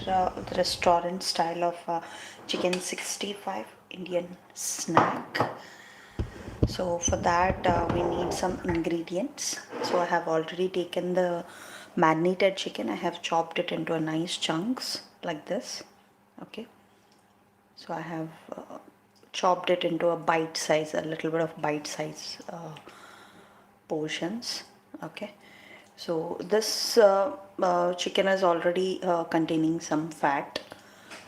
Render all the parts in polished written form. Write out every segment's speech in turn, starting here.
the restaurant style of chicken 65 Indian snack. So for that we need some ingredients. So I have already taken the marinated chicken. I have chopped it into a nice chunks like this. Okay. So I have chopped it into a bite size, a little bit of bite size portions. Okay. So this chicken is already containing some fat.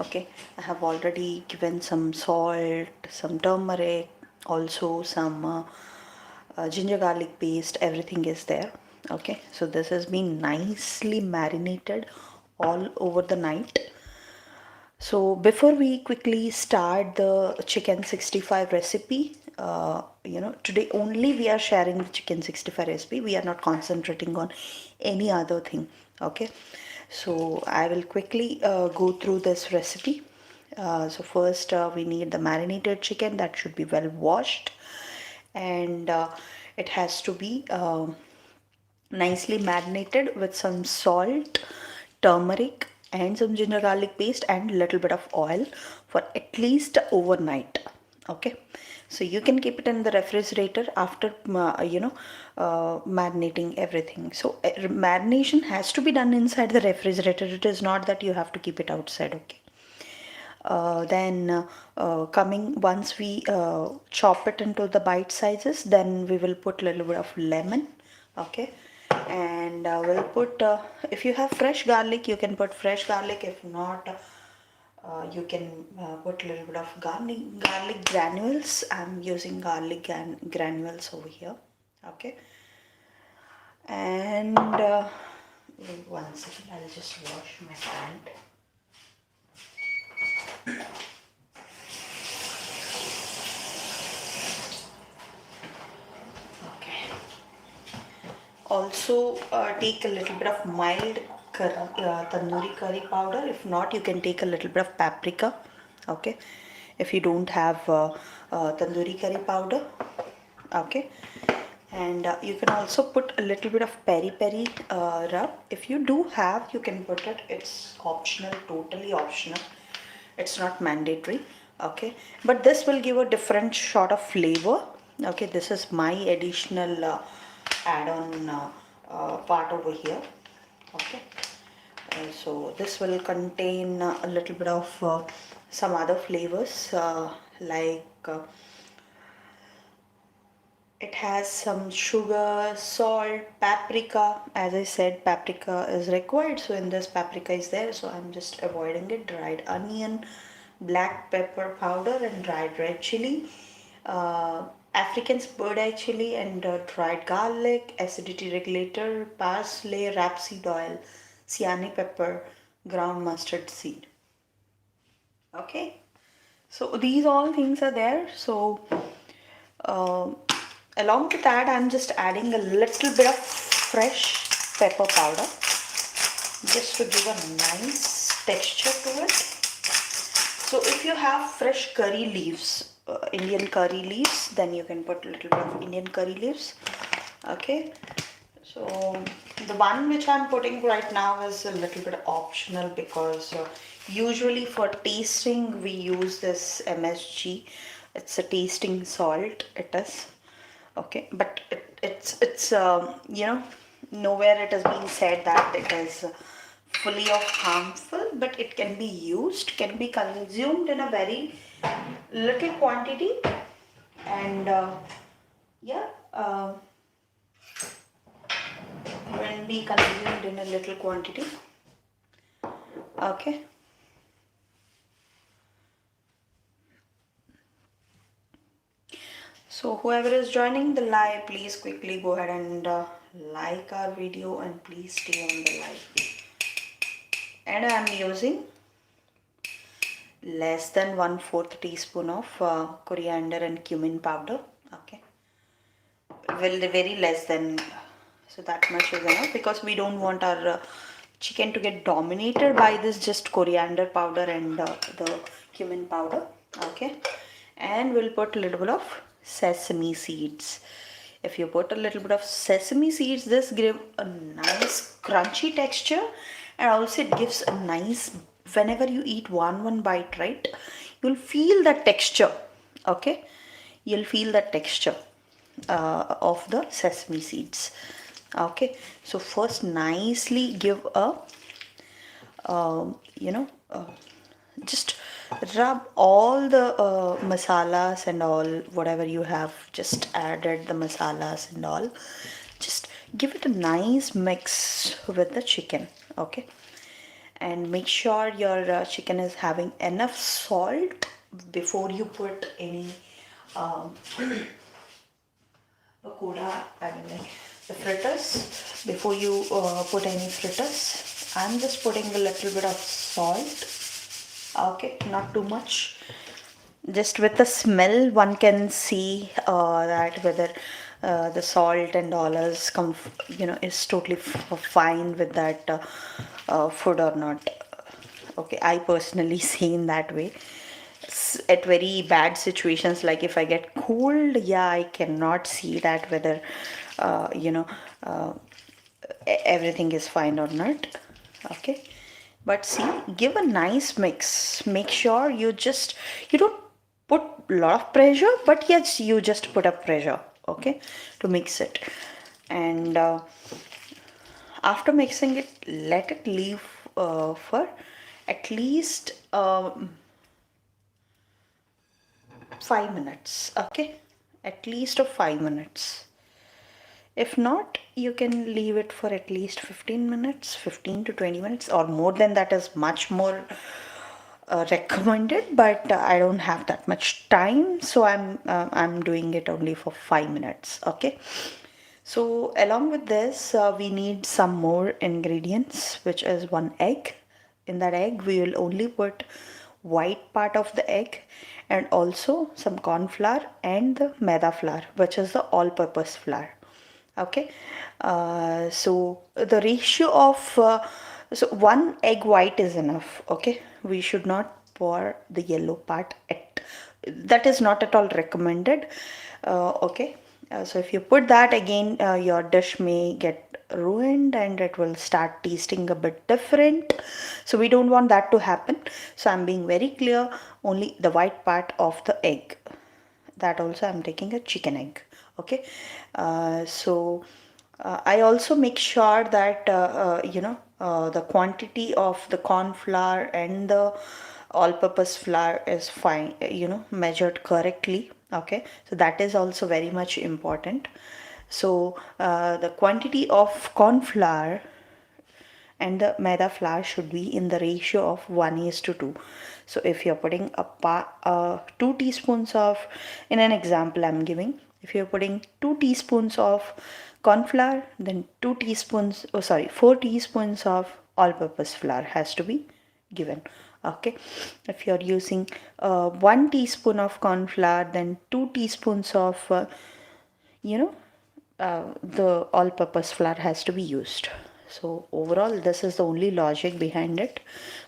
Okay, I have already given some salt, some turmeric, also some ginger garlic paste. Everything is there. Okay, so this has been nicely marinated all over the night. So before we quickly start the chicken 65 recipe, today only we are sharing the chicken 65 recipe. We are not concentrating on any other thing. Okay, so I will quickly go through this recipe. So first we need the marinated chicken that should be well washed, and it has to be nicely marinated with some salt, turmeric, and some ginger garlic paste and a little bit of oil for at least overnight. Okay, so you can keep it in the refrigerator after marinating everything. So marination has to be done inside the refrigerator. It is not that you have to keep it outside. Okay. Then coming once we chop it into the bite sizes, then we will put a little bit of lemon. Okay, and we'll put if you have fresh garlic, you can put fresh garlic. If not, you can put a little bit of garlic granules. I'm using garlic and granules over here. Okay, and wait 1 second, I'll just wash my hand. Okay. Also take a little bit of mild tandoori curry powder. If not, you can take a little bit of paprika. Okay, if you don't have tandoori curry powder. Okay, and you can also put a little bit of peri peri rub. If you do have, you can put it. It's optional, totally optional. It's not mandatory. Okay, but this will give a different sort of flavor. Okay, this is my additional add-on part over here. Okay, so this will contain a little bit of some other flavors like it has some sugar, salt, paprika. As I said, paprika is required, so in this paprika is there, so I'm just avoiding it. Dried onion, black pepper powder, and dried red chili, African bird eye chili, and dried garlic, acidity regulator, parsley, rapeseed oil, sienna pepper, ground mustard seed. Okay, so these all things are there. So uh, along with that, I'm just adding a little bit of fresh pepper powder just to give a nice texture to it. So if you have fresh curry leaves, Indian curry leaves, then you can put a little bit of Indian curry leaves. Okay, so the one which I'm putting right now is a little bit optional because usually for tasting we use this MSG. It's a tasting salt. It is okay, but it's nowhere it has been said that it is fully of harmful, but it can be used, can be consumed in a very little quantity, and yeah. When be consumed in a little quantity. Okay, so whoever is joining the live, please quickly go ahead and like our video and please stay on the live. And I am using less than 1/4 teaspoon of coriander and cumin powder. Okay, well, very less than, so that much is enough because we don't want our chicken to get dominated by this just coriander powder and the cumin powder. Okay, and we'll put a little bit of sesame seeds. If you put a little bit of sesame seeds, this gives a nice crunchy texture, and also it gives a nice whenever you eat one bite, right, you'll feel the texture. Okay, you'll feel the texture of the sesame seeds. Okay, so first nicely give a you know just rub all the masalas and all, whatever you have just added the masalas and all, just give it a nice mix with the chicken. Okay, and make sure your chicken is having enough salt before you put any um, pakoda, I mean like the fritters. Before you put any fritters, I'm just putting a little bit of salt. Okay, not too much. Just with the smell one can see that whether the salt and all is is totally fine with that food or not. Okay, I personally seen that way. At very bad situations, like if I get cold, yeah, I cannot see that whether uh, you know uh, everything is fine or not. Okay, but see, give a nice mix. Make sure you don't put a lot of pressure, but yes, you just put a pressure. Okay, to mix it. And after mixing it, let it leave for at least 5 minutes. Okay, at least of 5 minutes. If not, you can leave it for at least 15 minutes, 15 to 20 minutes, or more than that is much more recommended. But I don't have that much time, so I'm doing it only for 5 minutes. Okay. So along with this, we need some more ingredients, which is one egg. In that egg, we will only put white part of the egg and also some corn flour and the maida flour, which is the all-purpose flour. Okay, so the ratio of so one egg white is enough. Okay, we should not pour the yellow part at, that is not at all recommended. Okay, so if you put that again, your dish may get ruined and it will start tasting a bit different. So we don't want that to happen. So I'm being very clear, only the white part of the egg. That also I'm taking a chicken egg. Okay, so I also make sure that the quantity of the corn flour and the all-purpose flour is fine, measured correctly. Okay, so that is also very much important. So the quantity of corn flour and the maida flour should be in the ratio of 1:2. So if you're putting 2 teaspoons of, in an example I'm giving, if you're putting 2 teaspoons of corn flour, then 4 teaspoons of all purpose flour has to be given. Okay, if you're using 1 teaspoon of corn flour, then 2 teaspoons of you know the all purpose flour has to be used. So overall this is the only logic behind it,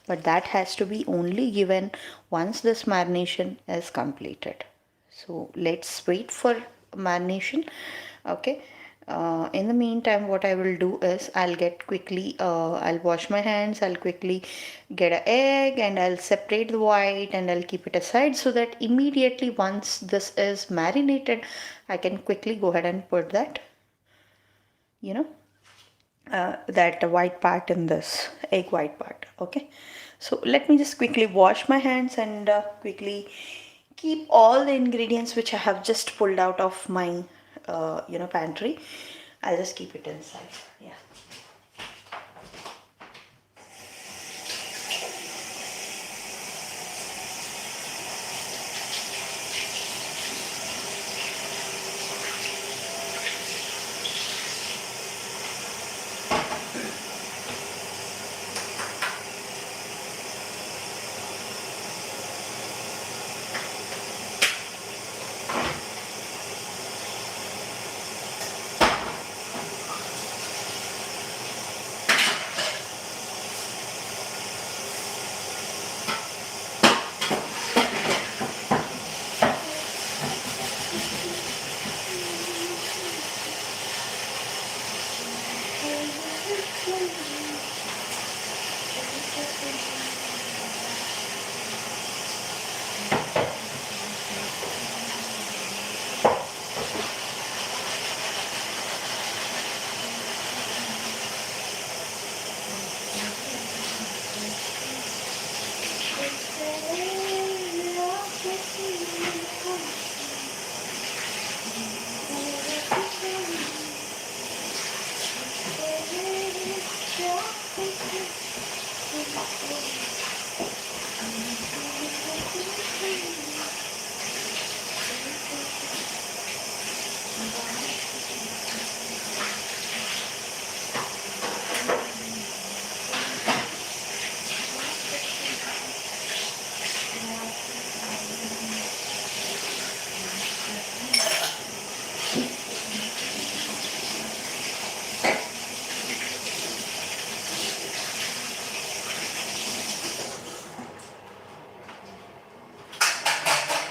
but that has to be only given once this marination is completed. So let's wait for marination. Okay, in the meantime what I will do is I'll wash my hands, I'll quickly get an egg and I'll separate the white and I'll keep it aside, so that immediately once this is marinated I can quickly go ahead and put that you know that white part in this egg white part. Okay, so let me just quickly wash my hands and quickly keep all the ingredients which I have just pulled out of my pantry. I'll just keep it inside. Yeah.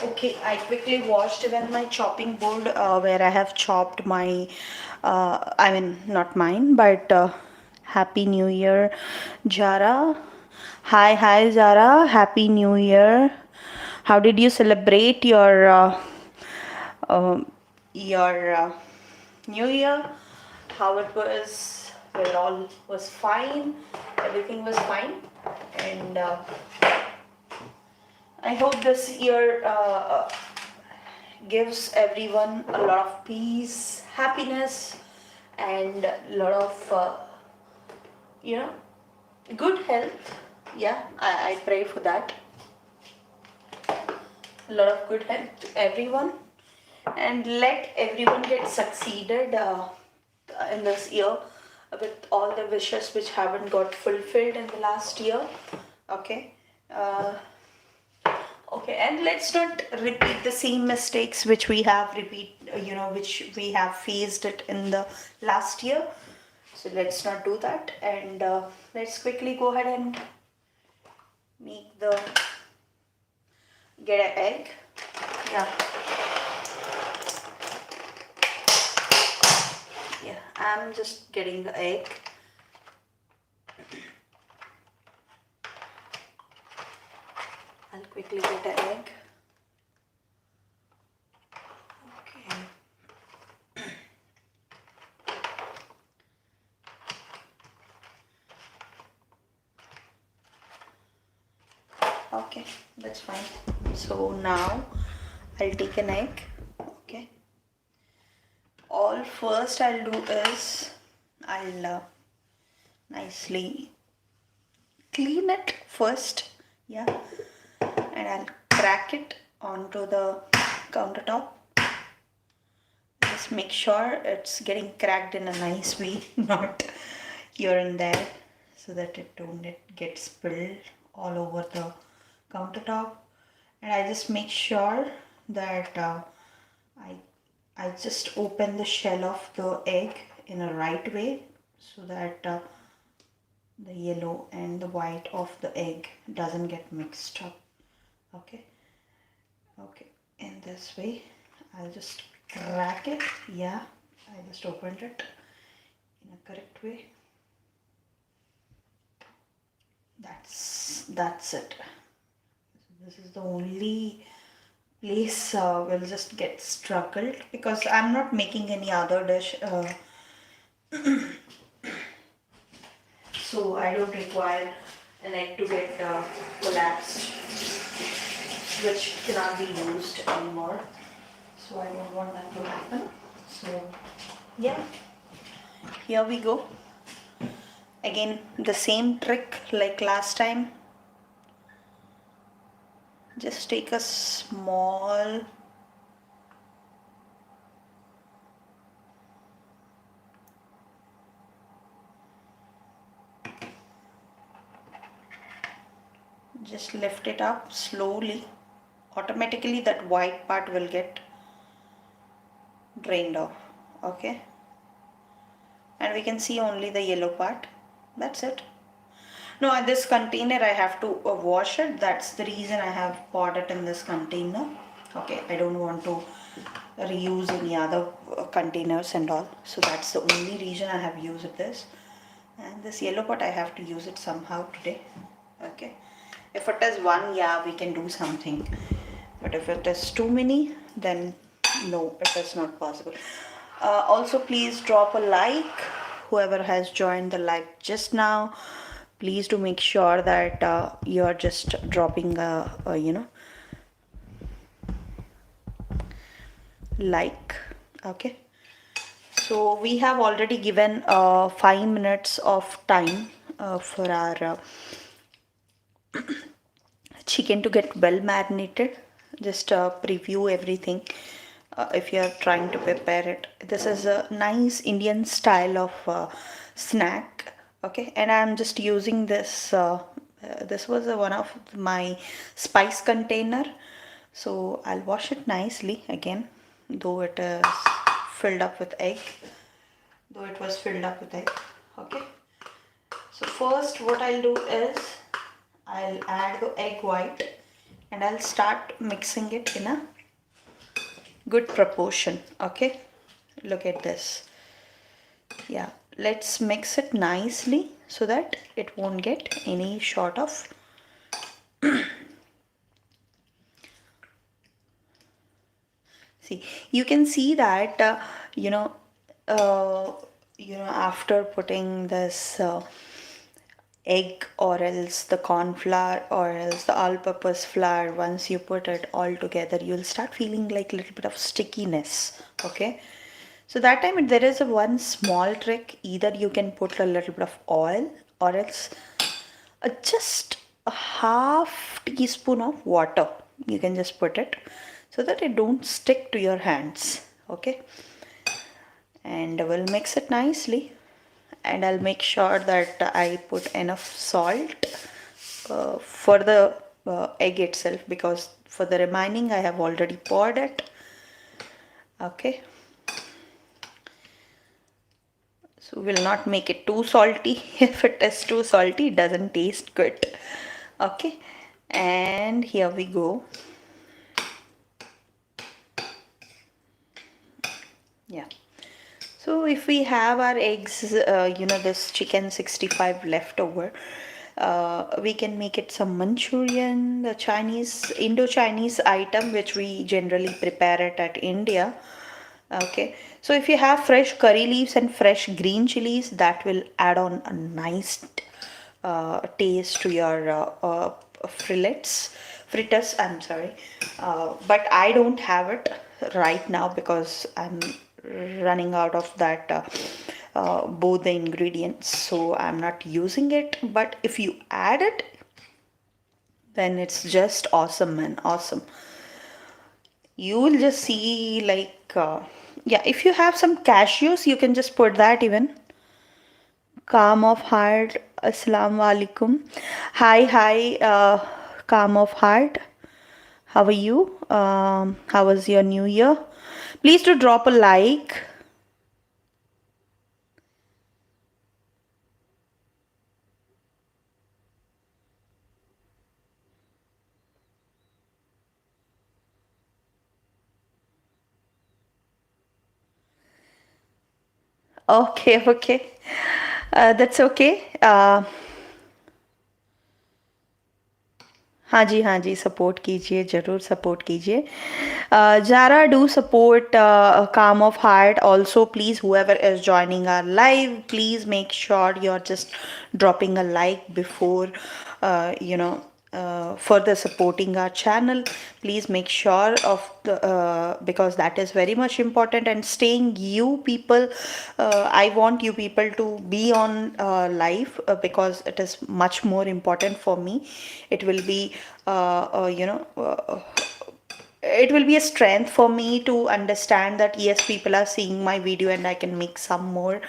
Okay, I quickly washed even my chopping board where I have chopped my, I mean, not mine, but Happy New Year, Jara. Hi, Zara. Happy New Year. How did you celebrate your New Year? How it was? Well, all was fine. Everything was fine, and I hope this year gives everyone a lot of peace, happiness, and a lot of you know good health. Yeah, I pray for that. A lot of good health to everyone, and let everyone get succeeded in this year with all the wishes which haven't got fulfilled in the last year. Okay. Uh, Okay, and let's not repeat the same mistakes which we have which we have faced it in the last year. So let's not do that, and let's quickly go ahead and make the get an egg. Yeah, yeah. I'm just getting the egg. I'll quickly get an egg. Okay. Okay, that's fine. So now I'll take an egg. Okay. All first I'll do is I'll nicely clean it first, yeah, and I'll crack it onto the countertop. Just make sure it's getting cracked in a nice way, not here and there, so that it don't get spilled all over the countertop. And I just make sure that I I just open the shell of the egg in a right way, so that the yellow and the white of the egg doesn't get mixed up. Okay, okay, in this way I'll just crack it. Yeah, I just opened it in a correct way. That's it. This is the only place will just get struggled, because I'm not making any other dish, so I don't require an egg to get collapsed, which cannot be used anymore. So I don't want that to happen. So yeah, here we go. Again, the same trick like last time. Just take a small just lift it up slowly. Automatically that white part will get drained off. Okay, and we can see only the yellow part. That's it. No, this container I have to wash it. That's the reason I have poured it in this container. Okay, I don't want to reuse any other containers and all. So that's the only reason I have used this. And this yellow pot, I have to use it somehow today. Okay. If it is one, yeah, we can do something. But if it is too many, then no, it is not possible. Also, please drop a like. Whoever has joined the live just now, please do make sure that you are just dropping a like. Okay. So we have already given 5 minutes of time for our chicken to get well marinated. Just preview everything if you are trying to prepare it. This is a nice Indian style of snack. Okay, and I'm just using this. This was one of my spice container, so I'll wash it nicely again, though it is filled up with egg. Though it was filled up with egg. Okay. So first, what I'll do is I'll add the egg white and I'll start mixing it in a good proportion. Okay, look at this. Yeah, let's mix it nicely so that it won't get any sort of see. You can see that you know uh, after putting this egg or else the corn flour or else the all purpose flour, once you put it all together you'll start feeling like a little bit of stickiness. Okay, so that time there is a one small trick. Either you can put a little bit of oil or else just a half teaspoon of water. You can just put it so that it don't stick to your hands. Okay, and we'll mix it nicely, and I'll make sure that I put enough salt for the egg itself, because for the remaining I have already poured it. Okay, so we'll not make it too salty. If it is too salty it doesn't taste good. Okay, and here we go. Yeah, so if we have our eggs, this chicken 65 left over, we can make it some Manchurian, the Chinese, Indo-Chinese item which we generally prepare it at India. Okay, so if you have fresh curry leaves and fresh green chilies, that will add on a nice taste to your fritters. I'm sorry, but I don't have it right now because I'm running out of that both the ingredients, so I'm not using it. But if you add it, then it's just awesome, man, awesome. You will just see like yeah, if you have some cashews you can just put that even. Calm of heart, assalamu alaikum. Hi, calm of heart, how are you? How was your new year? Please do drop a like. Okay, okay, that's okay. हाँ जी support कीजिए, ज़रूर support कीजिए. Zara, do support Calm of Heart also, please. Whoever is joining our live, please make sure you're just dropping a like before further supporting our channel. Please make sure of the because that is very much important. And staying you people, I want you people to be on live because it is much more important for me. It will be it will be a strength for me to understand that yes, people are seeing my video and I can make some more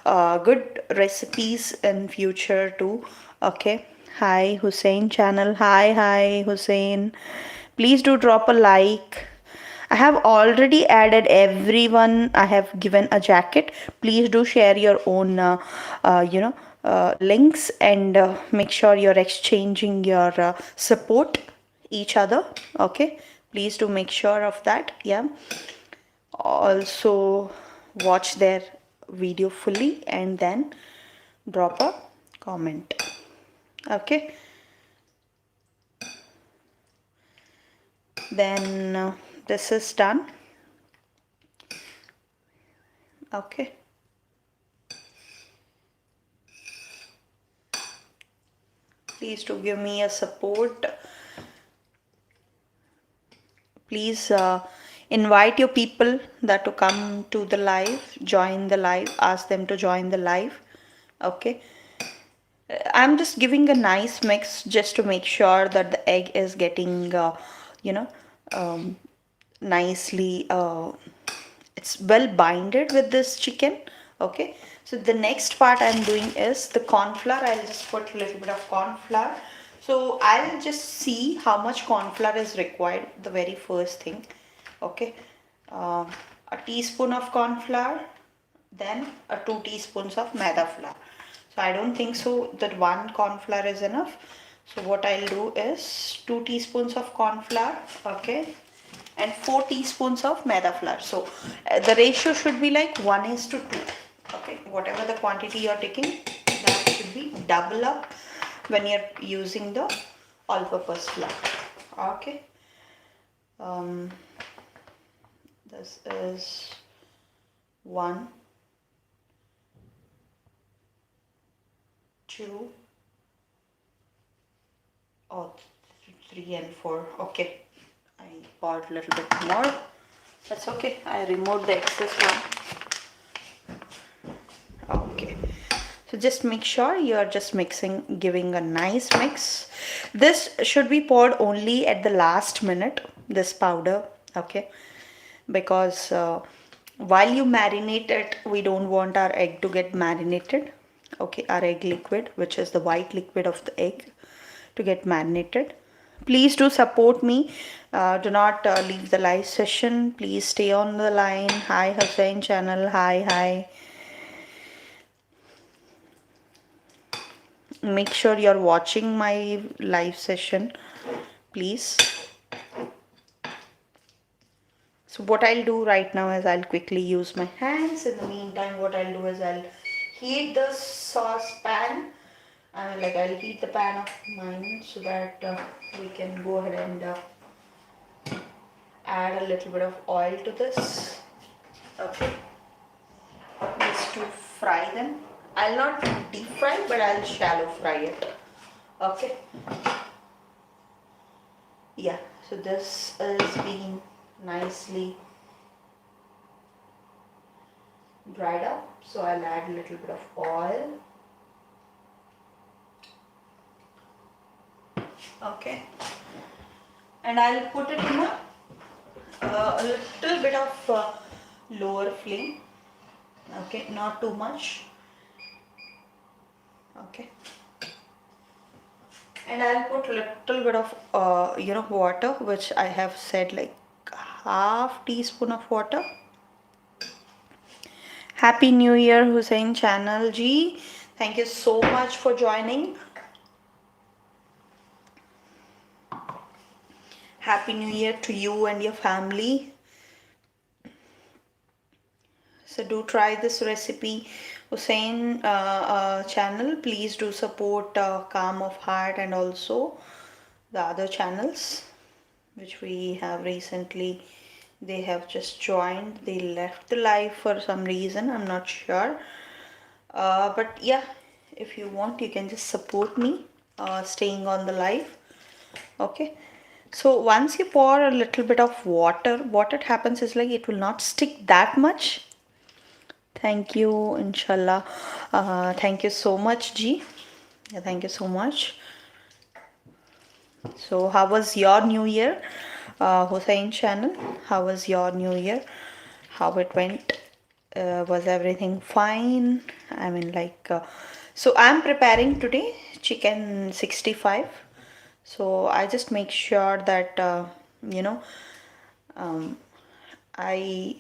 good recipes in future too. Okay, hi Hussein channel, hi Hussein, please do drop a like. I have already added everyone. I have given a jacket. Please do share your own links, and make sure you're exchanging your support each other. Okay, please do make sure of that. Yeah, also watch their video fully and then drop a comment. Okay, then this is done. Okay, please do give me a support. Please invite your people that to come to the live, join the live, ask them to join the live. Okay, I'm just giving a nice mix just to make sure that the egg is getting you know um, nicely it's well binded with this chicken. Okay, so the next part I'm doing is the corn flour. I'll just put a little bit of corn flour. So I'll just see how much corn flour is required, the very first thing. Okay, a teaspoon of corn flour, then 2 teaspoons of maida flour. So I don't think so that one corn flour is enough. So what I'll do is 2 teaspoons of corn flour, okay, and 4 teaspoons of maida flour. So the ratio should be like 1:2. Okay, whatever the quantity you're taking, that should be double up when you're using the all-purpose flour. Okay. Um, this is 1, 2, or 3 and 4. Okay, I poured a little bit more. That's okay. I removed the excess one. Okay. So just make sure you are just mixing, giving a nice mix. This should be poured only at the last minute, this powder, okay? Because while you marinate it, we don't want our egg to get marinated, okay? Our egg liquid, which is the white liquid of the egg, to get marinated. Please do support me. Do not leave the live session. Please stay on the line. Hi, Hussain channel. Hi, hi. Make sure you're watching my live session, please. So what I'll do right now is I'll quickly use my hands. In the meantime, what I'll do is I'll heat the saucepan. I'll heat the pan of mine so that we can go ahead and add a little bit of oil to this. Okay, just to fry them. I'll not deep fry, but I'll shallow fry it. Okay. Yeah, so this is being nicely dried up, so I'll add a little bit of oil. Okay, and I'll put it in a little bit of lower flame. Okay, not too much. Okay, and I'll put little bit of water, which I have said like half teaspoon of water. Happy New Year, Hussain channel G. Thank you so much for joining. Happy New Year to you and your family. So do try this recipe. Hussain channel, please do support Calm of Heart and also the other channels which we have recently. They have just joined. They left the live for some reason. I'm not sure. But yeah, if you want, you can just support me staying on the live. Okay. So once you pour a little bit of water, what it happens is like it will not stick that much. Thank you, inshallah. Thank you so much, G. Yeah, thank you so much. So how was your new year, Hussain channel? How was your new year? How it went? Was everything fine? I mean, so I'm preparing today chicken 65. So I just make sure that you know I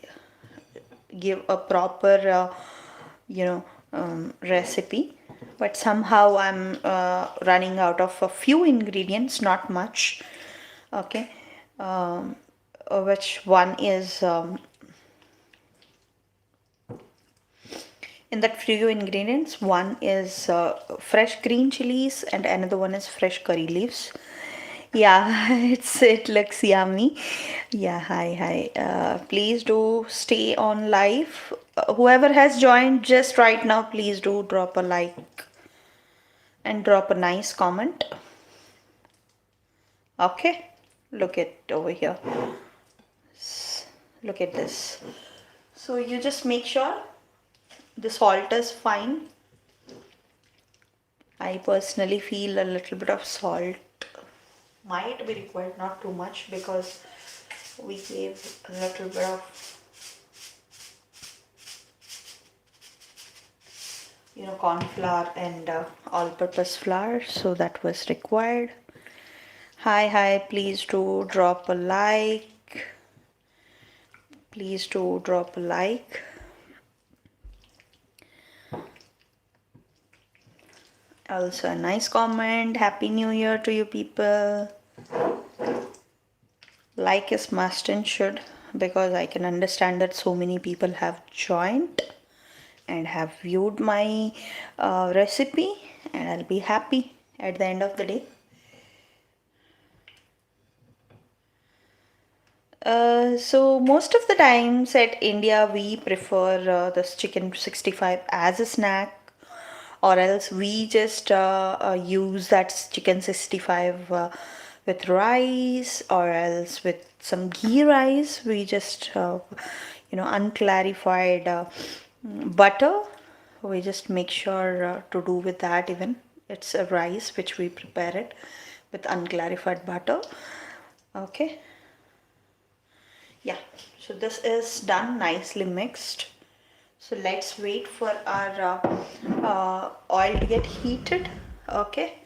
give a proper recipe, but somehow I'm running out of a few ingredients, not much. Okay. Which one is in that few ingredients, one is fresh green chilies and another one is fresh curry leaves. Yeah, it looks yummy. Yeah, hi. Please do stay on live. Whoever has joined just right now, please do drop a like and drop a nice comment. Okay, look at over here. Look at this. So you just make sure the salt is fine. I personally feel a little bit of salt might be required, not too much, because we gave a little bit of corn flour and all-purpose flour, so that was required. Hi, please do drop a like. Please do drop a like. Also a nice comment. Happy New Year to you people. Like is must and should, because I can understand that so many people have joined and have viewed my recipe, and I'll be happy at the end of the day. So most of the times at India we prefer this chicken 65 as a snack, or else we just use that chicken 65 with rice, or else with some ghee rice. We just unclarified butter. We just make sure to do with that. Even it's a rice which we prepare it with unclarified butter. Okay. Yeah, so this is done, nicely mixed. So let's wait for our oil to get heated. Okay,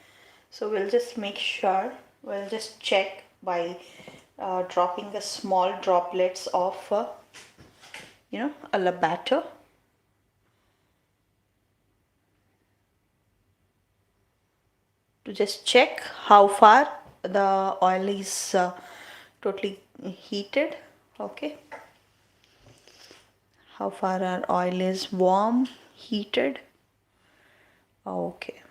so we'll just make sure, we'll just check by dropping the small droplets of a batter. To just check how far the oil is totally heated. Okay, how far our oil is warm, heated. Okay,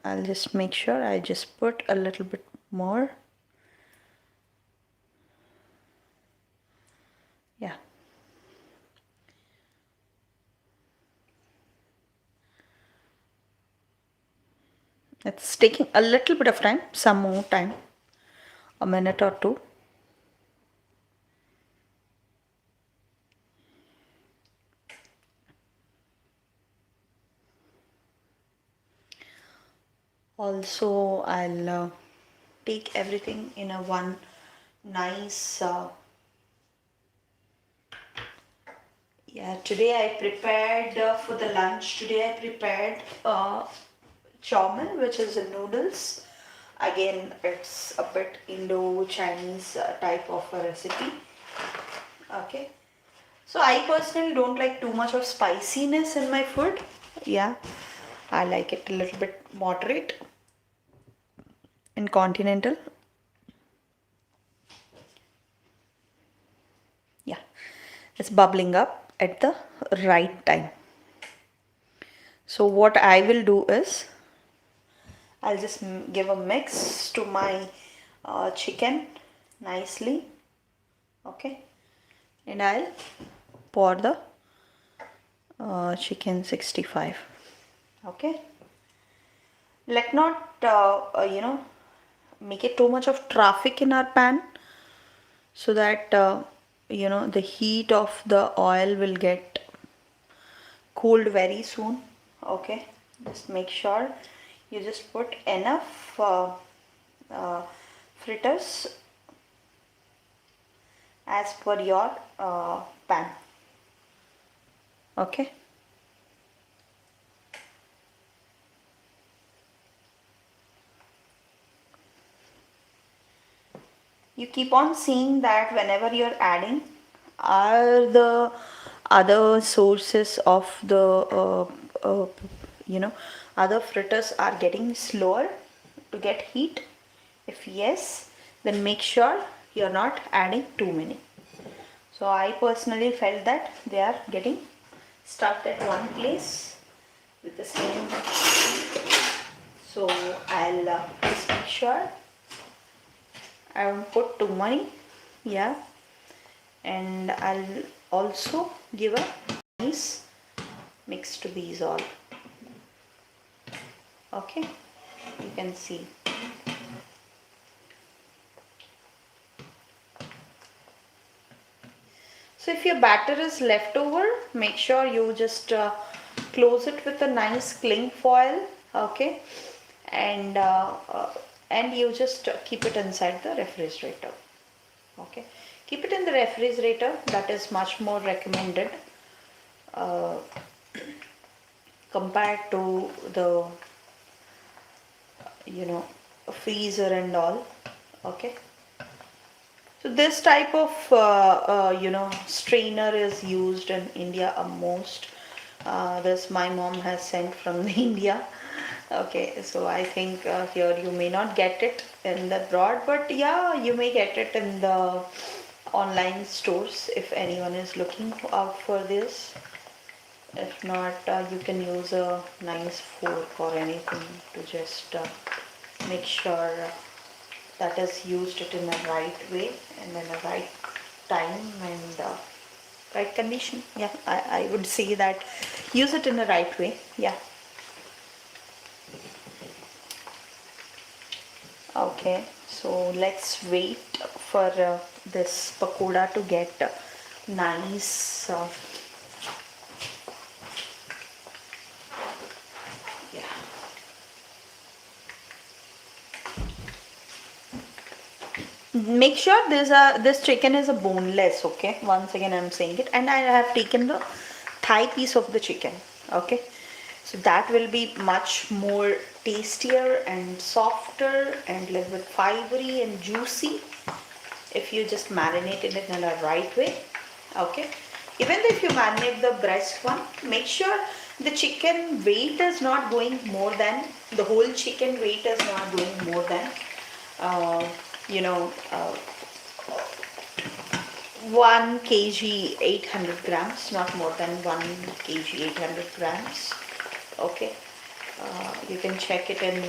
I'll just make sure I just put a little bit more. Yeah, it's taking a little bit of time, some more time, a minute or two. Also, I'll take everything in a one nice yeah, today I prepared for the lunch. Today I prepared chow mein, which is the noodles. Again, it's a bit Indo-Chinese type of a recipe. Okay. So I personally don't like too much of spiciness in my food. Yeah, I like it a little bit moderate in continental. Yeah, it's bubbling up at the right time. So what I will do is I'll just give a mix to my chicken nicely. Okay, and I'll pour the chicken 65. Okay, let not make it too much of traffic in our pan, so that the heat of the oil will get cooled very soon. Okay, just make sure you just put enough uh, fritters as per your pan. Okay, you keep on seeing that whenever you're adding are the other sources of the uh, you know other fritters are getting slower to get heat. If yes, then make sure you're not adding too many. So I personally felt that they are getting stuck at one place with the same. So I'll just make sure I won't put too many. Yeah, and I'll also give a nice mix to these all. Okay, you can see. So if your batter is left over, make sure you just close it with a nice cling foil. Okay, and you just keep it inside the refrigerator. Okay, keep it in the refrigerator. That is much more recommended uh, compared to the freezer and all. Okay, so this type of strainer is used in India most. This my mom has sent from India. Okay, so I think here you may not get it in the broad, but yeah, you may get it in the online stores if anyone is looking out for this. If not, you can use a nice fork or anything to just make sure that is used it in the right way and in the right time and right condition. Yeah, I would say that use it in the right way. Yeah. Okay, so let's wait for this pakoda to get nice. Yeah. Make sure this chicken is a boneless. Okay, once again I'm saying it, and I have taken the thigh piece of the chicken. Okay, so that will be much more tastier and softer and a little bit fibery and juicy if you just marinate it in the right way. Okay, even if you marinate the breast one, make sure the chicken weight is not going more than the whole chicken weight is not going more than uh, you know uh, 1 kg 800 grams, not more than 1 kg 800 grams. Okay, you can check it in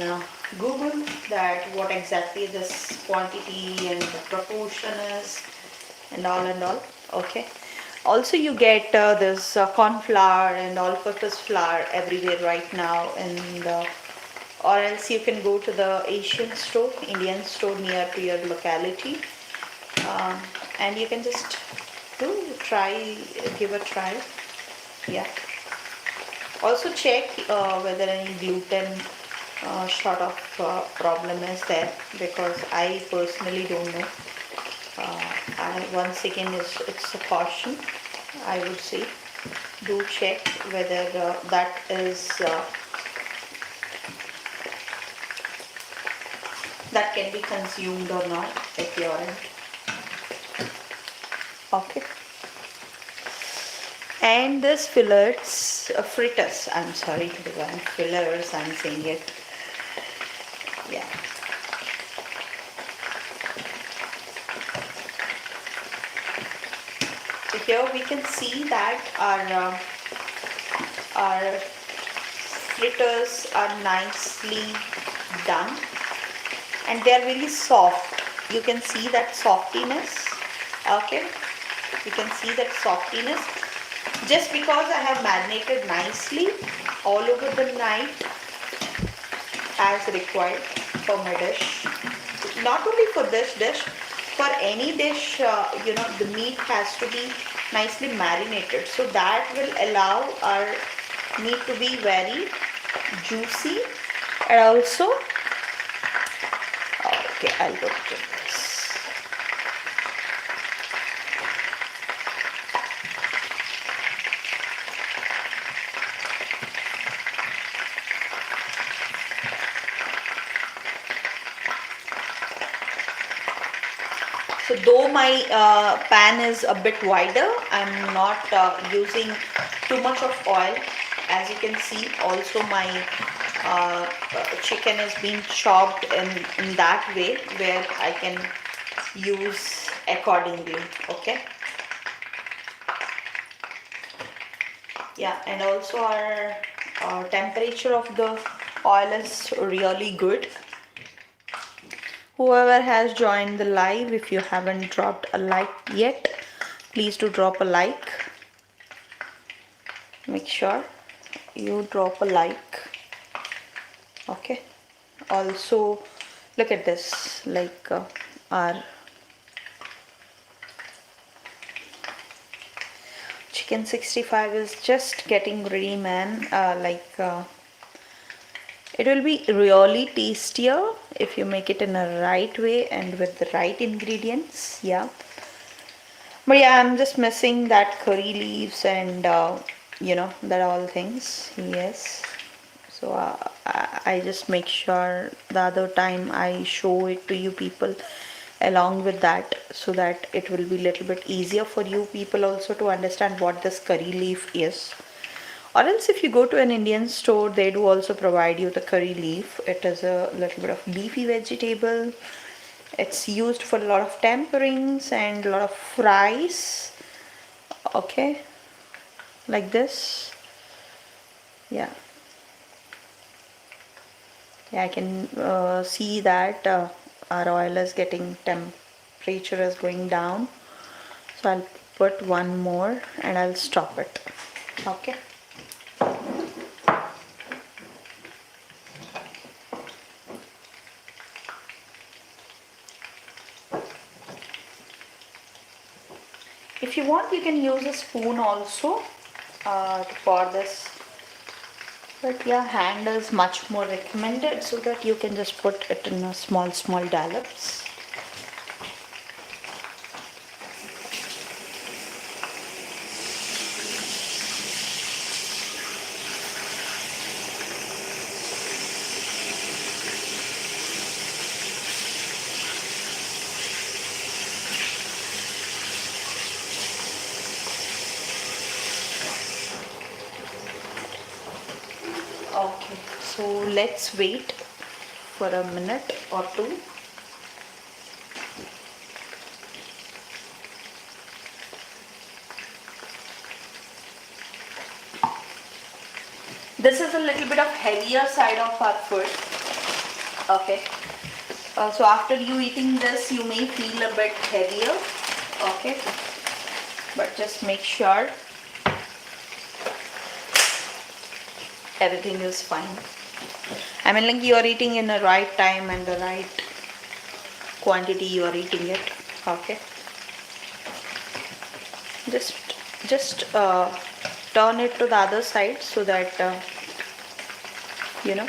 Google that what exactly this quantity and the proportion is and all and all. Okay, also you get this corn flour and all purpose flour everywhere right now, and or else you can go to the Asian store, Indian store near to your locality, um, and you can just give a try. Yeah, also check whether any gluten sort of problem is there, because I personally don't know. Once again, it's a caution. I would say, do check whether that can be consumed or not at your end. Okay. And this fritters. I'm sorry, fillers. I'm saying it. Yeah. So here we can see that our fritters are nicely done, and they are really soft. You can see that softiness. Okay, you can see that softiness just because I have marinated nicely all over the night as required for my dish. Not only for this dish, for any dish, the meat has to be nicely marinated, so that will allow our meat to be very juicy. And also, okay, I'll go to this. So though my pan is a bit wider, I'm not using too much of oil. As you can see, also my chicken is being chopped in that way where I can use accordingly. Okay. Yeah, and also our temperature of the oil is really good. Whoever has joined the live, if you haven't dropped a like yet, please do drop a like. Make sure you drop a like. Okay. Also, look at this, like our chicken 65 is just getting ready, man. It will be really tastier if you make it in a right way and with the right ingredients. Yeah. But yeah, I'm just missing that curry leaves and that all things. Yes. So I just make sure the other time I show it to you people along with that, so that it will be little bit easier for you people also to understand what this curry leaf is. Or else if you go to an Indian store, they do also provide you the curry leaf. It is a little bit of leafy vegetable. It's used for a lot of temperings and a lot of fries. Okay, like this. Yeah. Yeah, I can see that our oil is getting temperature is going down. So I'll put one more and I'll stop it. Okay. If you want, you can use a spoon also to pour this. But yeah, hand is much more recommended so that you can just put it in a small dollops. Okay, so let's wait for a minute or two. This is a little bit of heavier side of our food. Okay. So after you eating this, you may feel a bit heavier. Okay. But just make sure everything is fine. I mean, like, you are eating in the right time and the right quantity you are eating it. Okay. Just turn it to the other side so that you know,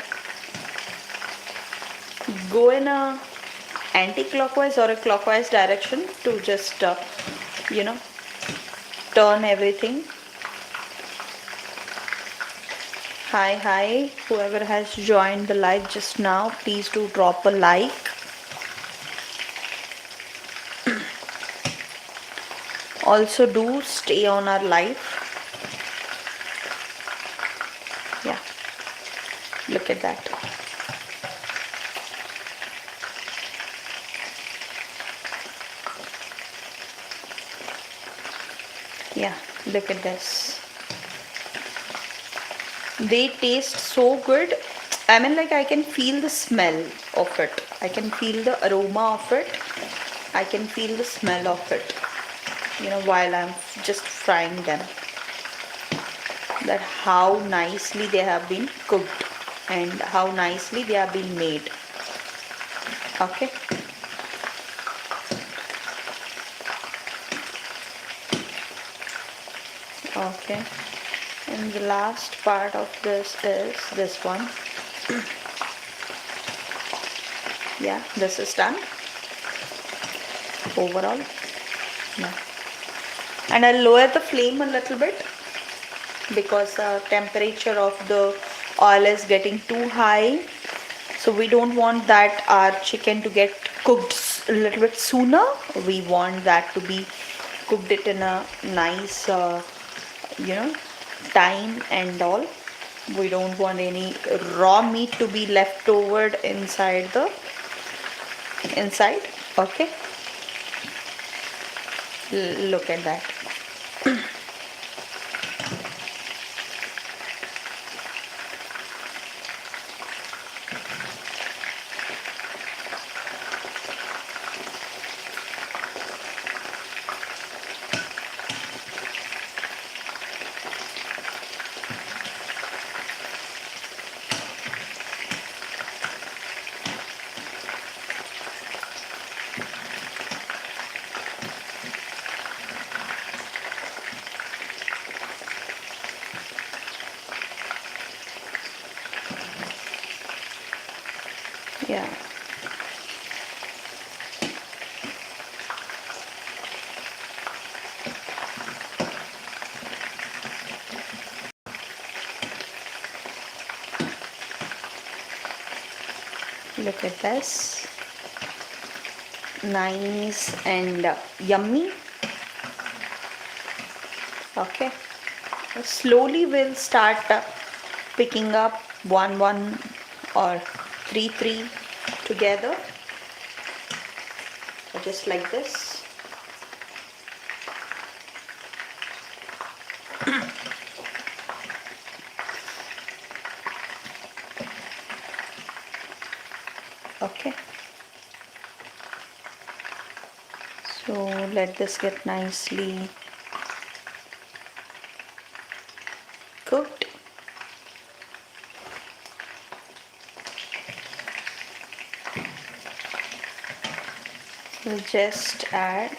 go in a anti-clockwise or a clockwise direction to just you know, turn everything. Hi, whoever has joined the live just now, please do drop a like. Also do stay on our live. Yeah, look at that. Yeah, look at this. They taste so good. I mean, like, I can feel the smell of it. I can feel the aroma of it. I can feel the smell of it, you know, while I'm just frying them. That how nicely they have been cooked and how nicely they have been made. Okay. Okay. And the last part of this is this one. Yeah, this is done overall. Yeah. And I'll lower the flame a little bit because the temperature of the oil is getting too high. So we don't want that our chicken to get cooked a little bit sooner. We want that to be cooked it in a nice you know, time and all. We don't want any raw meat to be left over inside the inside. Okay, look at that. Yeah. Look at this. Nice and yummy. Okay. Slowly we'll start picking up one or three together, just like this. Okay, so let this get nicely cooked. We'll just add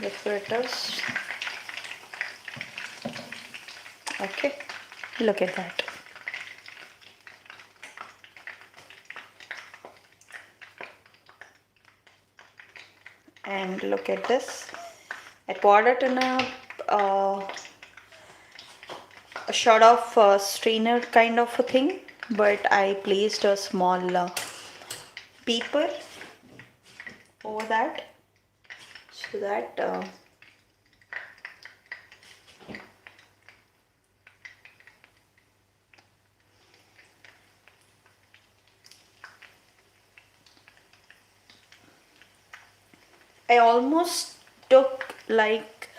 the fritters. Okay, look at that. And look at this. I poured it in a sort of strainer kind of a thing, but I placed a small paper over that, so that I almost took like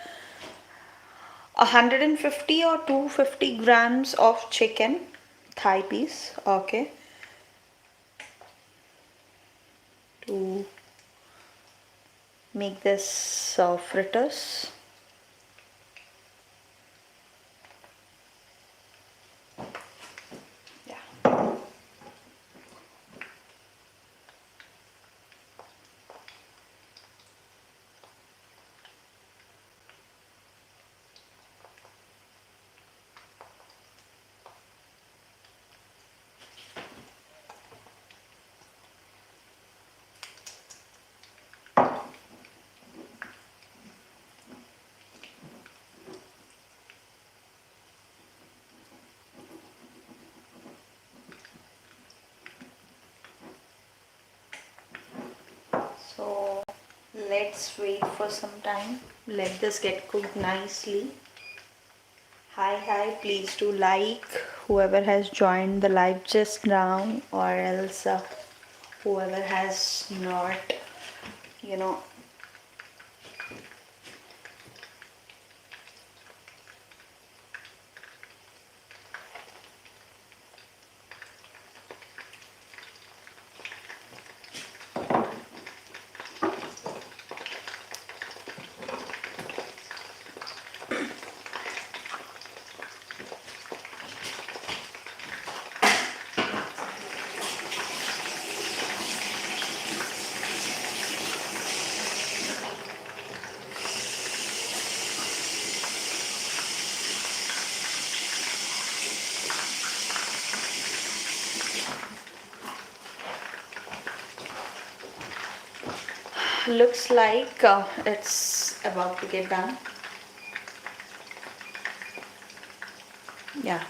150 or 250 grams of chicken thigh piece, okay, to make this fritters. Yeah. So let's wait for some time. Let this get cooked nicely. Hi, please do like whoever has joined the live just now, or else whoever has not, you know. Looks like it's about to get done. Yeah.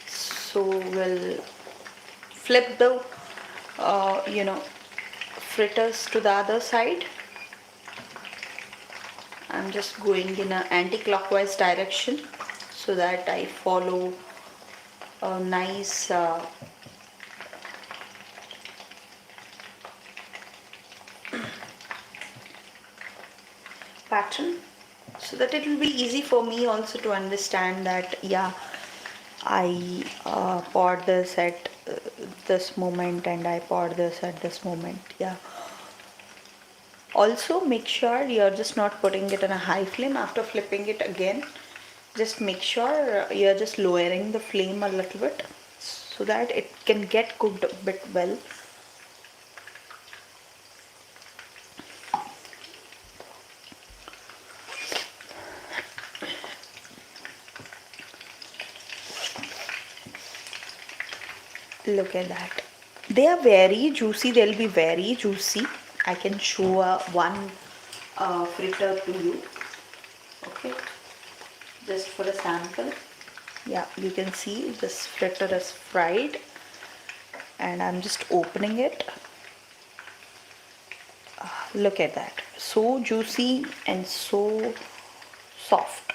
So we'll flip the, fritters to the other side. I'm just going in an anti-clockwise direction so that I follow a nice pattern, so that it will be easy for me also to understand that, yeah, I poured this at this moment and I poured this at this moment. Yeah. Also make sure you're just not putting it in a high flame after flipping it again. Just make sure you're just lowering the flame a little bit so that it can get cooked a bit well. Look at that. They are very juicy. They'll be very juicy. I can show one fritter to you. Okay. Just for a sample. Yeah, you can see this fritter is fried and I'm just opening it. Look at that, so juicy and so soft.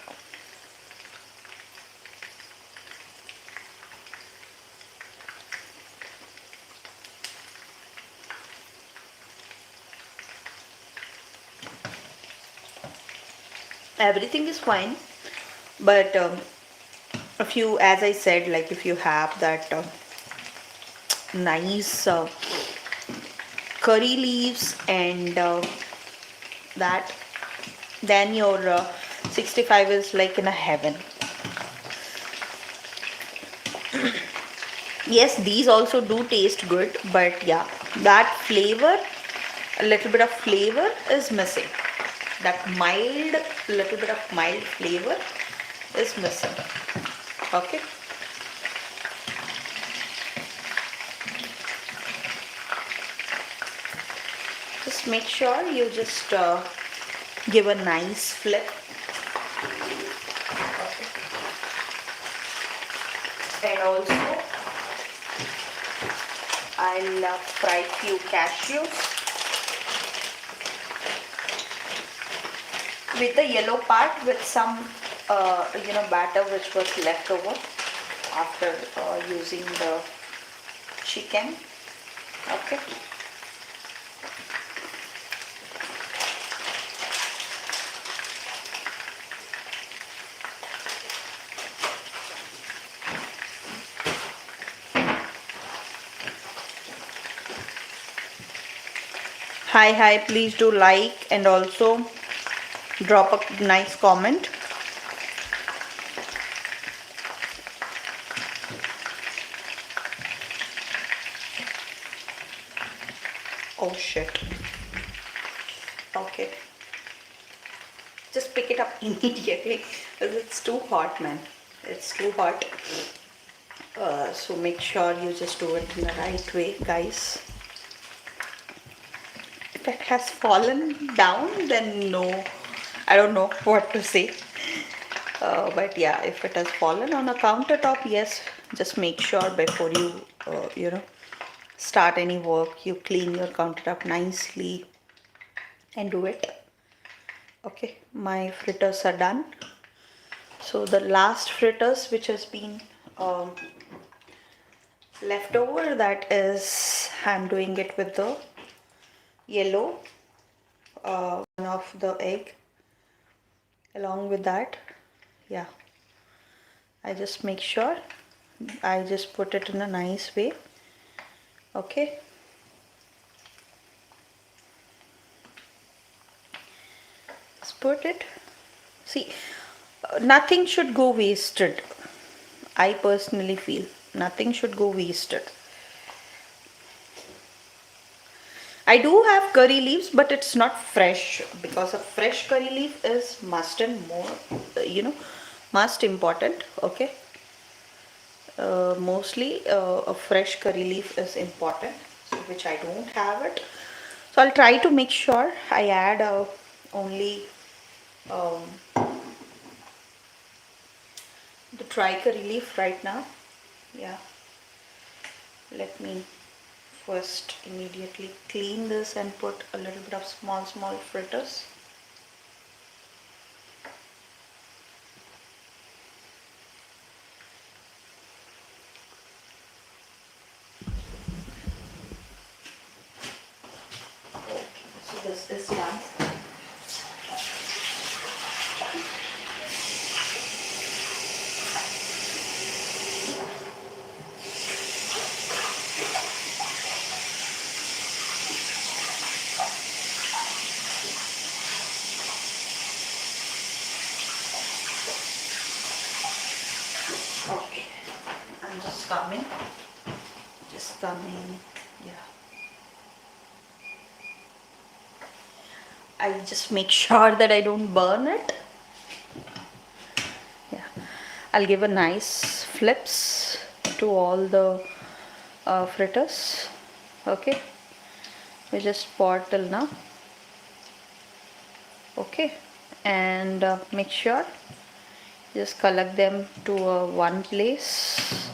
Everything is fine, but if you, as I said, like if you have that nice curry leaves and that, then your 65 is like in a heaven. Yes, these also do taste good, but yeah, that flavor, a little bit of flavor is missing. That mild, little bit of mild flavor is missing. Okay. Just make sure you just give a nice flip. And also I'll fry few cashews with the yellow part with some batter which was left over after using the chicken. Okay. Hi, please do like and also drop a nice comment. Oh shit. Okay. Just pick it up immediately because it's too hot, man. It's too hot. So make sure you just do it in the right way, guys. If it has fallen down, then no, I don't know what to say. But yeah, if it has fallen on a countertop, yes, just make sure before you, start any work, you clean your countertop nicely and do it. Okay, my fritters are done. So the last fritters which has been left over, that is, I'm doing it with the yellow one of the egg. Along with that, yeah, I just make sure I just put it in a nice way. Okay. Just put it. See, nothing should go wasted. I personally feel nothing should go wasted. I do have curry leaves, but it's not fresh, because a fresh curry leaf is must and more, must important. Okay. Mostly a fresh curry leaf is important, so which I don't have it. So I'll try to make sure I add only um, the dry curry leaf right now. Yeah. Let me first immediately clean this and put a little bit of small fritters. Okay, so this is done. Okay, I'm just coming. Yeah. I just make sure that I don't burn it. Yeah, I'll give a nice flips to all the fritters. Okay, we just pour till now. Okay, and make sure just collect them to one place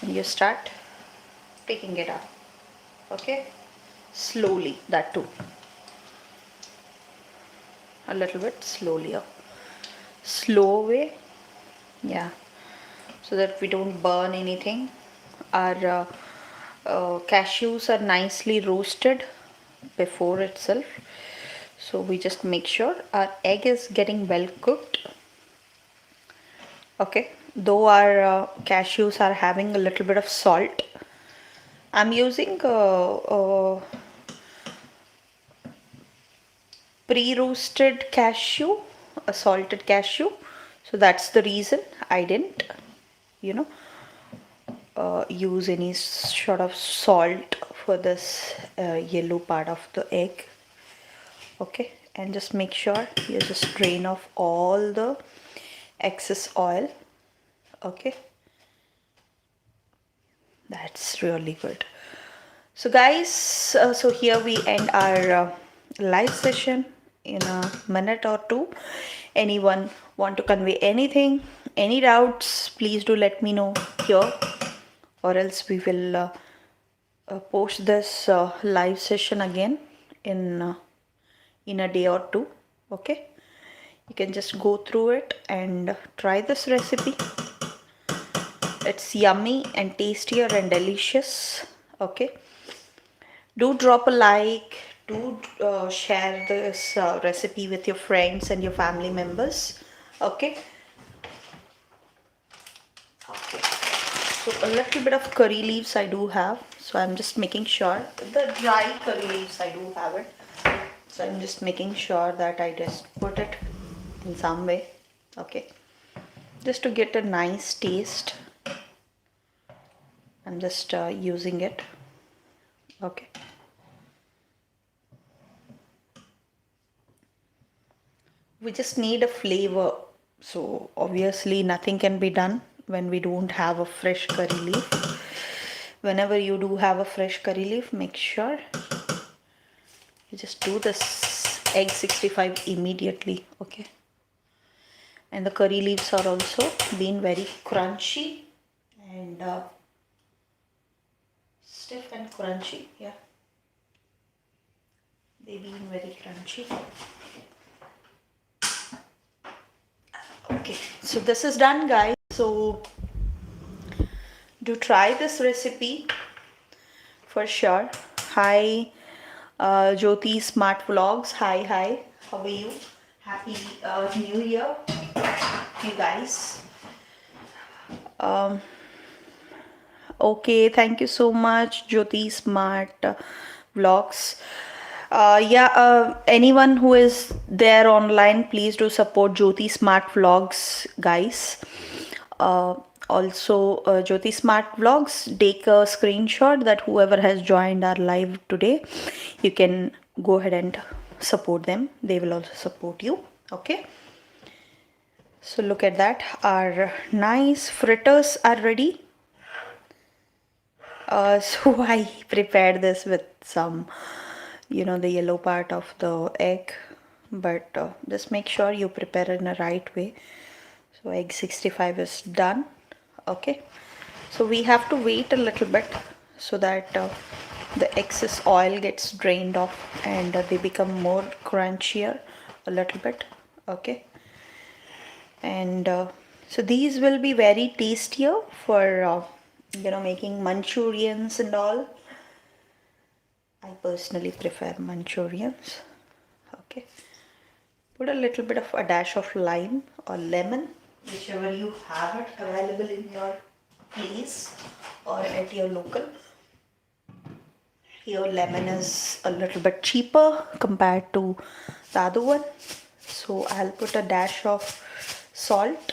and you start picking it up. Okay, slowly, that too. a little bit slowly, slow way, yeah, so that we don't burn anything. Our cashews are nicely roasted before itself, so we just make sure our egg is getting well cooked. Okay, though our cashews are having a little bit of salt, I'm using pre-roasted cashew, a salted cashew, so that's the reason I didn't, you know, use any sort of salt for this yellow part of the egg. Okay, and just make sure you just drain off all the excess oil. Okay, that's really good. So guys, so here we end our live session in a minute or two. Anyone want to convey anything, any doubts, please do let me know here, or else we will post this live session again in a day or two. Okay, you can just go through it and try this recipe. It's yummy and tastier and delicious. Okay, do drop a like, do share this recipe with your friends and your family members. Okay, okay, so a little bit of curry leaves I do have, so I'm just making sure the dry curry leaves I do have it, so I'm just making sure that I just put it in some way. Okay, just to get a nice taste, I'm just using it. Okay, we just need a flavor, so obviously nothing can be done when we don't have a fresh curry leaf. Whenever you do have a fresh curry leaf, make sure you just do this egg 65 immediately. Okay, and the curry leaves are also being very crunchy and stiff and crunchy. Yeah, they being very crunchy. Okay, so this is done, guys. So do try this recipe for sure. Hi, Jyoti Smart Vlogs. Hi, how are you? Happy New Year, you guys. Okay, thank you so much, Jyoti Smart Vlogs. Yeah, anyone who is there online, please do support Jyoti Smart Vlogs, guys. Also, Jyoti Smart Vlogs, take a screenshot that whoever has joined our live today, you can go ahead and support them. They will also support you. Okay. So look at that. Our nice fritters are ready. So I prepared this with some, the yellow part of the egg, but just make sure you prepare in the right way. So egg 65 is done. Okay, so we have to wait a little bit so that the excess oil gets drained off and they become more crunchier a little bit. Okay, and so these will be very tastier for making Manchurians and all. I personally prefer Manchurians. Okay, put a little bit of a dash of lime or lemon, whichever you have it available in your place or at your local. Here lemon is a little bit cheaper compared to the other one, so I'll put a dash of salt.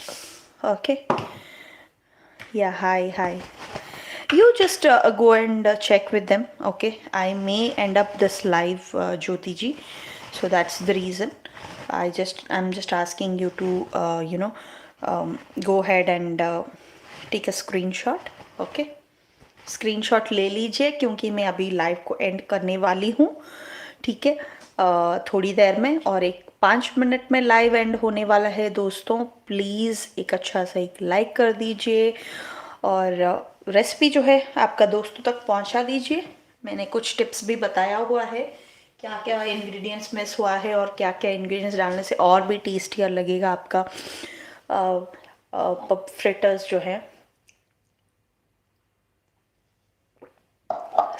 Okay, yeah, hi, you just go and check with them. Okay, I may end up this live, Jyoti ji, so that's the reason I'm just asking you to go ahead and take a screenshot. Okay, screenshot ले लीजिए क्योंकि मैं अभी live को and करने वाली हूँ. ठीक है, थोड़ी देर में, और एक 5 मिनट में लाइव एंड होने वाला है दोस्तों. प्लीज़ एक अच्छा सा एक लाइक कर दीजिए और रेसिपी जो है आपका दोस्तों तक पहुंचा दीजिए. मैंने कुछ टिप्स भी बताया हुआ है क्या क्या इंग्रेडिएंट्स मिस हुआ है और क्या क्या इंग्रेडिएंट्स डालने से और भी टेस्टियर लगेगा आपका पप फ्रिटर्स जो है।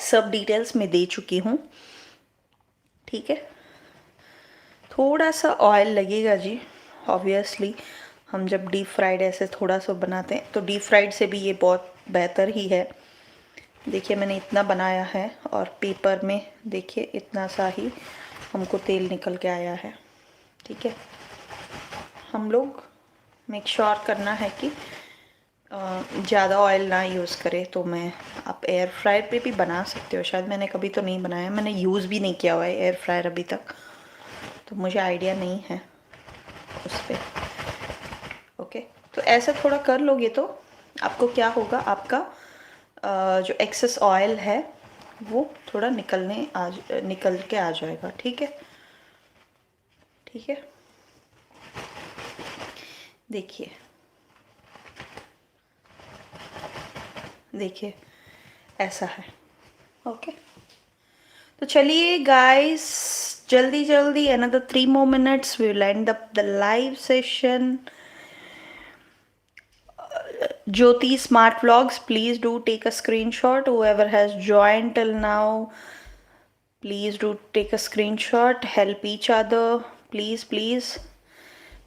सब डिटेल्स मैं दे चुकी हूँ, ठीक है। थोड़ा सा ऑयल लगेगा जी, ऑब्वियसली। हम जब डीप फ्राइड ऐसे थोड़ा सा बनाते हैं तो डीप फ्राइड से भी ये बहुत बेहतर ही है। देखिए मैंने इतना बनाया है और पेपर में देखिए इतना सा ही हमको तेल निकल के आया है, ठीक है। हम लोग मेक श्योर करना है कि ज़्यादा ऑयल ना यूज़ करें। तो मैं, आप एयर फ्रायर पे भी बना सकते हो शायद, मैंने कभी तो नहीं बनाया, मैंने यूज़ भी नहीं किया हुआ है एयर फ्रायर अभी तक, तो मुझे आइडिया नहीं है उस पर। ओके, तो ऐसा थोड़ा कर लोगे तो आपको क्या होगा, आपका जो एक्सेस ऑयल है वो थोड़ा निकल के आ जाएगा, ठीक है। ठीक है, देखिए देखिए ऐसा है। ओके, तो चलिए गाइस, जल्दी जल्दी another 3 more minutes we will end up the live session. Jyoti Smart Vlogs, please do take a screenshot. Whoever has joined till now, please do take a screenshot. Help each other, please, please.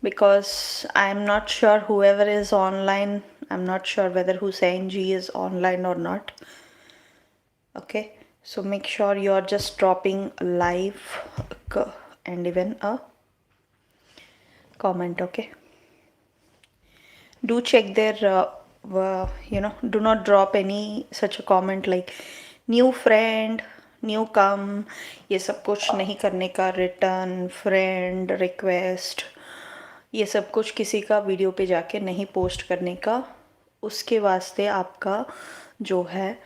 Because I'm not sure whoever is online. I'm not sure whether Hussein Ji is online or not. Okay, so make sure you're just dropping a and even a comment. Okay, do check their do not drop any such a comment like new friend, new come, ये सब कुछ नहीं करने का। Return friend request, ये सब कुछ किसी का वीडियो पे जाके नहीं पोस्ट करने का। उसके वास्ते आपका जो है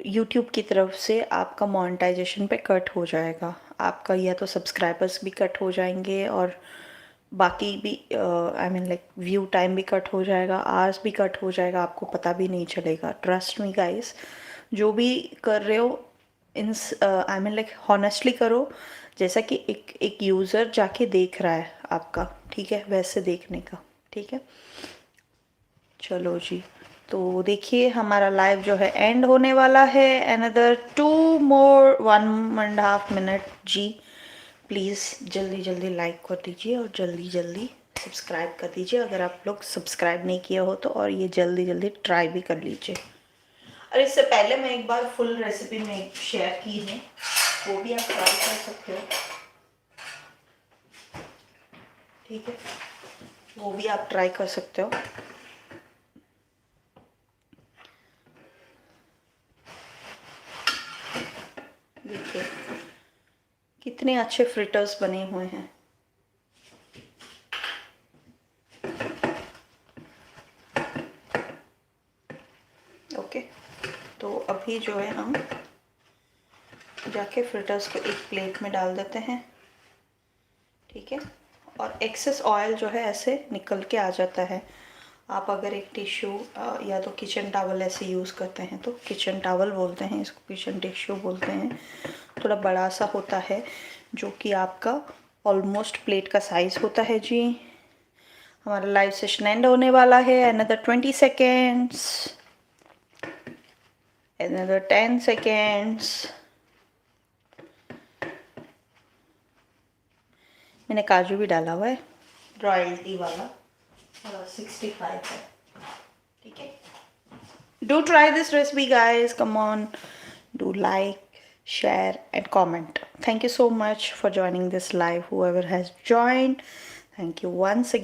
यूट्यूब की तरफ से आपका मोनेटाइजेशन पे कट हो जाएगा। आपका या तो सब्सक्राइबर्स भी कट हो जाएंगे और बाकी भी I mean like view time भी कट हो जाएगा, आवर्स भी कट हो जाएगा, आपको पता भी नहीं चलेगा। ट्रस्ट मी गाइस, जो भी कर रहे हो इन आई मीन लाइक हॉनेस्टली करो, जैसा कि एक यूज़र जाके देख रहा है आपका, ठीक है, वैसे देखने का, ठीक है। चलो जी, तो देखिए हमारा लाइव जो है एंड होने वाला है। Another 1.5 minute ji. प्लीज़ जल्दी जल्दी लाइक कर दीजिए और जल्दी जल्दी सब्सक्राइब कर दीजिए अगर आप लोग सब्सक्राइब नहीं किए हो तो, और ये जल्दी जल्दी ट्राई भी कर लीजिए। और इससे पहले मैं एक बार फुल रेसिपी में शेयर की है, वो भी आप ट्राई कर सकते हो, ठीक है, वो भी आप ट्राई कर सकते हो। देखिए कितने अच्छे फ्रिटर्स बने हुए हैं। ओके, तो अभी जो है हम जाके फ्रिटर्स को एक प्लेट में डाल देते हैं, ठीक है। और एक्सेस ऑयल जो है ऐसे निकल के आ जाता है। आप अगर एक टिश्यू या तो किचन टावल ऐसे यूज़ करते हैं तो, किचन टावल बोलते हैं इसको, किचन टिश्यू बोलते हैं, थोड़ा बड़ा सा होता है जो कि आपका ऑलमोस्ट प्लेट का साइज़ होता है जी। हमारा लाइव सेशन एंड होने वाला है। Another 20 seconds, another 10 seconds। मैंने काजू भी डाला हुआ है, रॉयल्टी वाला, 65 है, ठीक है। Do try this recipe guys, come on, do like, share and comment. Thank you so much for joining this live, whoever has joined, thank you once again.